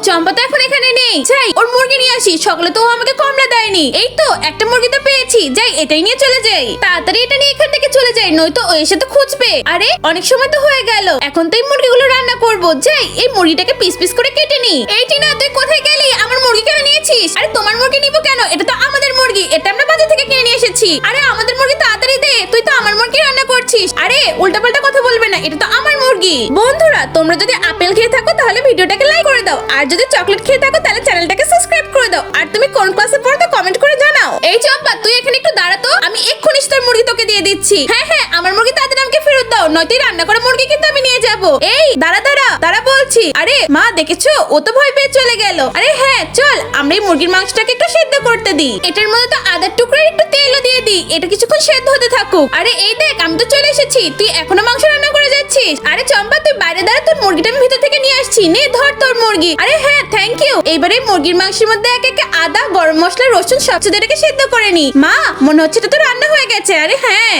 চম্পা তো এখন এখানে নেই, যাই ওর মুরগি নিয়ে আসি। সকালে তো ও আমাকে কমলা দেয়নি, এই তো একটা মুরগি তো পেয়েছি, যাই এটাই নিয়ে চলে যাই। তাড়াতাড়ি এটা নিয়ে এখান থেকে চলে যাই, নয়তো ও এসে তো খুঁজবে। আরে অনেক সময় তো হয়ে গেল, এখন তো এই মুরগিগুলো রান্না করব। যাই এই মুরগিটাকে পিস পিস করে কেটে নি। এই টিনা, তুই কোথায় গেলি? আমার মুরগি কেন নিয়েছিস? আরে তোমার মুরগি নিবো কেন? এটা তো আমাদের মুরগি, এটা আমরা বাজার থেকে কিনে নিয়ে এসেছি। আরে আমাদের মুরগি তাড়াতাড়ি দে, তুই তো আমার মুরগি রান্না করছিস। আরে উল্টাপাল্টা কথা বলবে না, এটা তো আমার মুরগি। বন্ধুরা, তোমরা যদি আপেল খেয়ে থাকো তাহলে ভিডিওটাকে লাইক করে দাও, আর যদি চকলেট খেয়ে থাকো তাহলে চ্যানেলটাকে সাবস্ক্রাইব করে দাও। আর তুমি কোন ক্লাসে পড়ো তা কমেন্ট করে জানাও। এই চম্পা, তুই এখানে একটু দাঁড়া তো, আমি এক্ষুনি তোর মুরগি তোকে দিয়ে দিচ্ছি। হ্যাঁ হ্যাঁ, আমার মুরগি তাড়াতাড়ি আমাকে ফেরত দাও, নয়তো এই রান্না করা মুরগি কিন্তু আমি নিয়ে যাব। এই দাঁড়া দাঁড়া দাঁড়া বলছি। আরে মা, দেখেছো ও তো ভয় পেয়ে চলে গেল। আরে হ্যাঁ চল, আমরা এই মুরগির মাংসটাকে একটু সেদ্ধ করতে দিই। এটার মধ্যে তো আদার টুকরো একটু তেলও দিয়ে দিই, এটা কিছুক্ষণ সেদ্ধ হতে থাকুক। আরে এই দেখ, আমি তো চলে এসেছি, তুই এখনো মাংস রান্না করে যাচ্ছিস? আরে চম্পা, তুই বাইরে দাঁড়া, তোর মুরগিটা আমি ভিতর থেকে নিয়ে আসছি, নে ধর তোর মুরগি। আরে হ্যাঁ থ্যাংক ইউ। এইবারে মুরগির মাংসের মধ্যে এক একে আদা, গরম মশলা, রসুন সব কিছু সেদ্ধ করে নি। মা, মনে হচ্ছে এটা তো রান্না হয়ে গেছে। আরে হ্যাঁ।